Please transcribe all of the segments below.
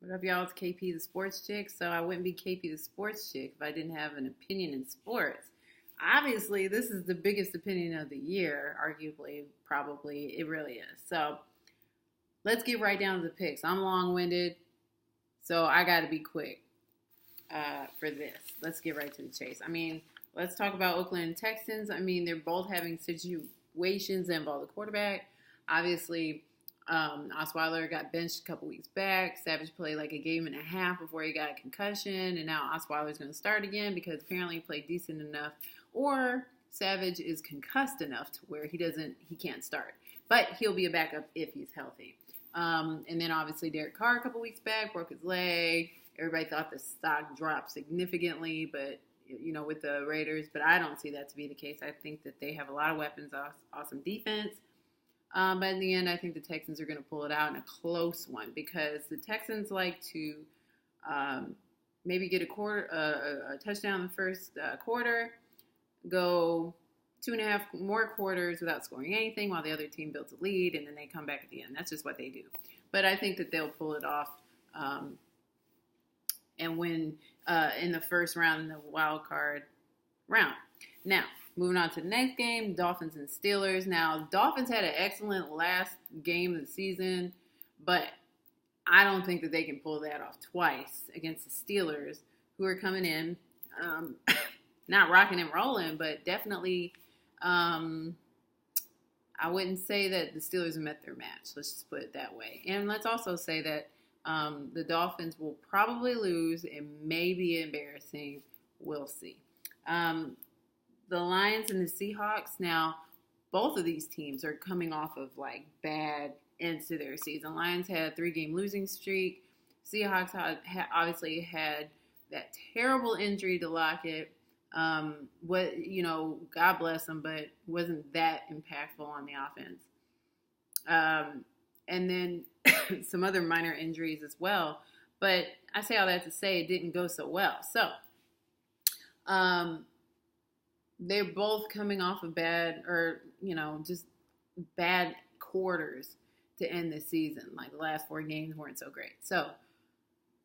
What up, y'all? It's KP the Sports Chick. So I wouldn't be KP the Sports Chick if I didn't have an opinion in sports. Obviously, this is the biggest opinion of the year, arguably, probably. It really is. So let's get right down to the picks. I'm long winded, so I got to be quick for this. Let's get right to the chase. Let's talk about Oakland Texans. They're both having situations that involve the quarterback. Obviously, Osweiler got benched a couple weeks back. Savage played like a game and a half before he got a concussion, and now Osweiler's going to start again because apparently he played decent enough, or Savage is concussed enough to where he can't start, but he'll be a backup if he's healthy. And then obviously Derek Carr a couple weeks back broke his leg. Everybody thought the stock dropped significantly, but with the Raiders, but I don't see that to be the case. I think that they have a lot of weapons, awesome defense. But in the end, I think the Texans are going to pull it out in a close one because the Texans like to maybe get a touchdown in the first quarter, go 2.5 more quarters without scoring anything while the other team builds a lead, and then they come back at the end. That's just what they do. But I think that they'll pull it off and win in the first round in the wild card round. Now, moving on to the next game, Dolphins and Steelers. Now, Dolphins had an excellent last game of the season, but I don't think that they can pull that off twice against the Steelers, who are coming in, not rocking and rolling, but definitely I wouldn't say that the Steelers have met their match. Let's just put it that way. And let's also say that the Dolphins will probably lose and may be embarrassing. We'll see. The Lions and the Seahawks, now, both of these teams are coming off of, bad ends to their season. Lions had a 3-game losing streak. Seahawks obviously had that terrible injury to Lockett. God bless them, but wasn't that impactful on the offense. And then some other minor injuries as well. But I say all that to say it didn't go so well. So, they're both coming off of just bad quarters to end the season. Like the last 4 games weren't so great. So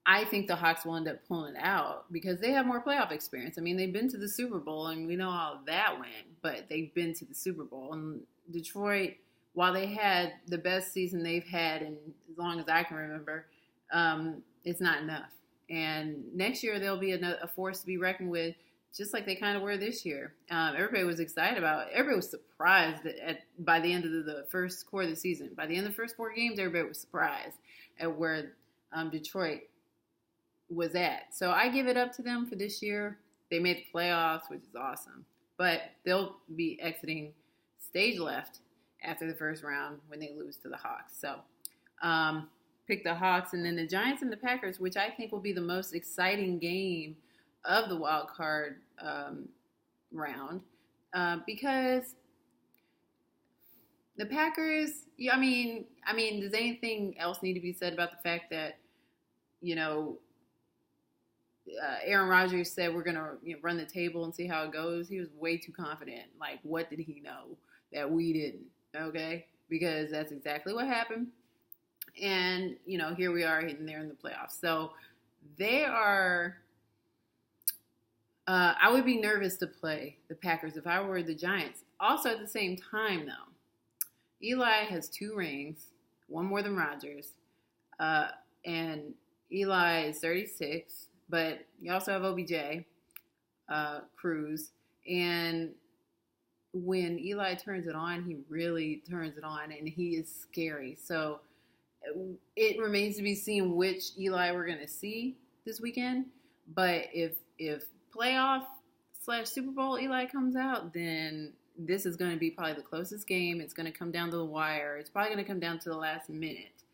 I think the Hawks will end up pulling it out because they have more playoff experience. They've been to the Super Bowl, and we know how that went, but they've been to the Super Bowl. And Detroit, while they had the best season they've had in as long as I can remember, it's not enough. And next year they'll be a force to be reckoned with, just like they kind of were this year. Everybody was excited about it. Everybody was surprised by the end of the first quarter of the season. By the end of the first 4 games, everybody was surprised at where Detroit was at. So I give it up to them for this year. They made the playoffs, which is awesome. But they'll be exiting stage left after the first round when they lose to the Hawks. So pick the Hawks. And then the Giants and the Packers, which I think will be the most exciting game of the wild card round, because the Packers, does anything else need to be said about the fact that, Aaron Rodgers said we're going to run the table and see how it goes? He was way too confident. Like, what did he know that we didn't? Okay? Because that's exactly what happened. And, here we are hitting there in the playoffs. So they are... I would be nervous to play the Packers if I were the Giants. Also, at the same time, though, Eli has 2 rings, 1 more than Rodgers, and Eli is 36, but you also have OBJ, Cruz, and when Eli turns it on, he really turns it on, and he is scary. So it remains to be seen which Eli we're going to see this weekend, but if playoff/Super Bowl Eli comes out, then this is going to be probably the closest game. It's going to come down to the wire. It's probably going to come down to the last minute,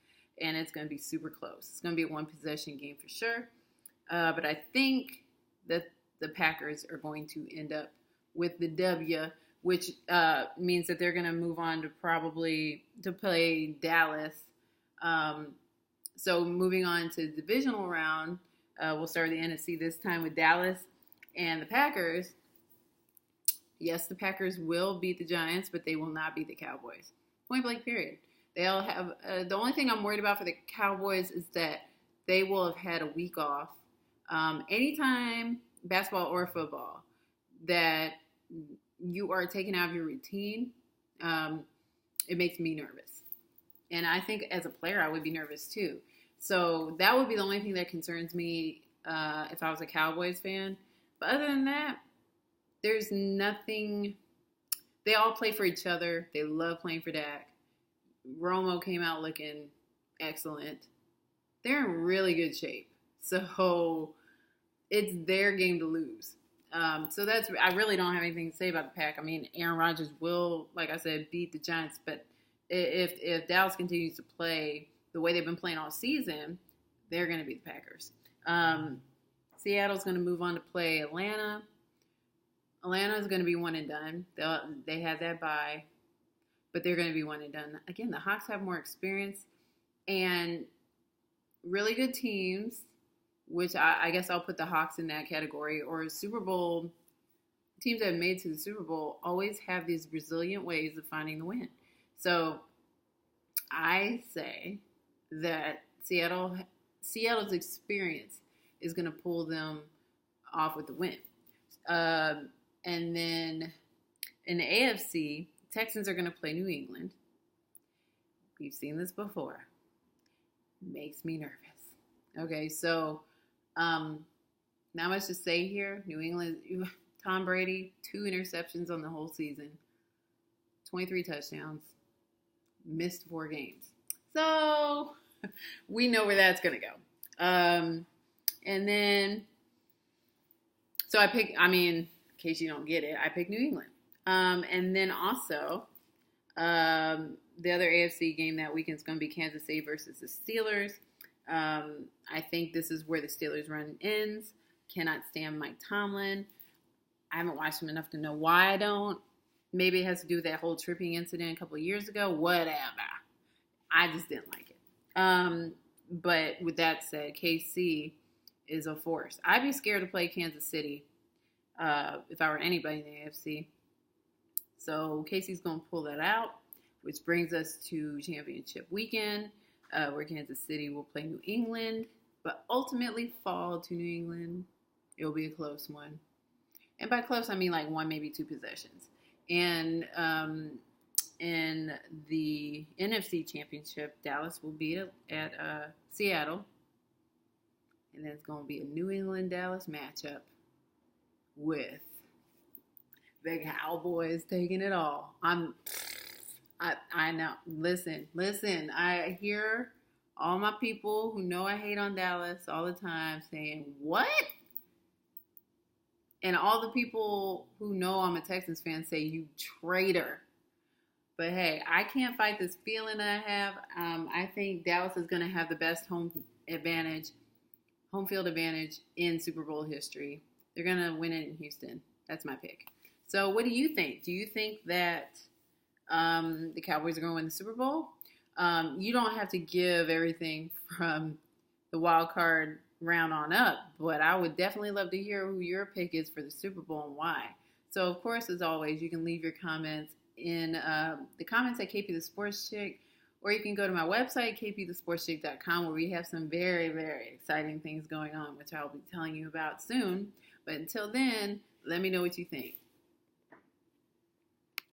and it's going to be super close. It's going to be a 1-possession game for sure. But I think that the Packers are going to end up with the W, which means that they're going to move on to play Dallas. So moving on to the divisional round, we'll start with the NFC this time with Dallas and the Packers. Yes, the Packers will beat the Giants, but they will not beat the Cowboys. Point blank, period. They'll have the only thing I'm worried about for the Cowboys is that they will have had a week off. Anytime basketball or football that you are taken out of your routine, it makes me nervous. And I think as a player, I would be nervous too. So that would be the only thing that concerns me if I was a Cowboys fan. But other than that, there's nothing. They all play for each other. They love playing for Dak. Romo came out looking excellent. They're in really good shape. So it's their game to lose. So I really don't have anything to say about the Pack. I mean, Aaron Rodgers will, like I said, beat the Giants. But if Dallas continues to play the way they've been playing all season, they're going to beat the Packers. Seattle's going to move on to play Atlanta. Atlanta is going to be one and done. They had that bye, but they're going to be one and done. Again, the Hawks have more experience and really good teams, which I guess I'll put the Hawks in that category, or Super Bowl teams that have made to the Super Bowl always have these resilient ways of finding the win. So I say that Seattle's experience is going to pull them off with the win. And then in the AFC, Texans are going to play New England. We've seen this before. Makes me nervous. Okay, so not much to say here. New England, Tom Brady, 2 interceptions on the whole season, 23 touchdowns, missed 4 games. So we know where that's going to go. And then, in case you don't get it, I picked New England. And then also, the other AFC game that weekend is going to be Kansas City versus the Steelers. I think this is where the Steelers' run ends. Cannot stand Mike Tomlin. I haven't watched him enough to know why I don't. Maybe it has to do with that whole tripping incident a couple of years ago. Whatever. I just didn't like it. But with that said, KC is a force. I'd be scared to play Kansas City if I were anybody in the AFC. So KC's going to pull that out, which brings us to championship weekend, where Kansas City will play New England, but ultimately fall to New England. It'll be a close one. And by close, I mean like 1, maybe 2 possessions. And in the NFC Championship, Dallas will be at Seattle. And then it's going to be a New England-Dallas matchup with the Cowboys taking it all. I know. Listen. I hear all my people who know I hate on Dallas all the time saying, what? And all the people who know I'm a Texans fan say, you traitor. But hey, I can't fight this feeling that I have. I think Dallas is going to have the best home field advantage in Super Bowl history. They're going to win it in Houston. That's my pick. So what do you think? Do you think that the Cowboys are going to win the Super Bowl? You don't have to give everything from the wild card round on up, but I would definitely love to hear who your pick is for the Super Bowl and why. So, of course, as always, you can leave your comments in the comments at KP the Sports Chick, or you can go to my website, kpthesportschick.com, where we have some very, very exciting things going on, which I'll be telling you about soon. But until then, let me know what you think.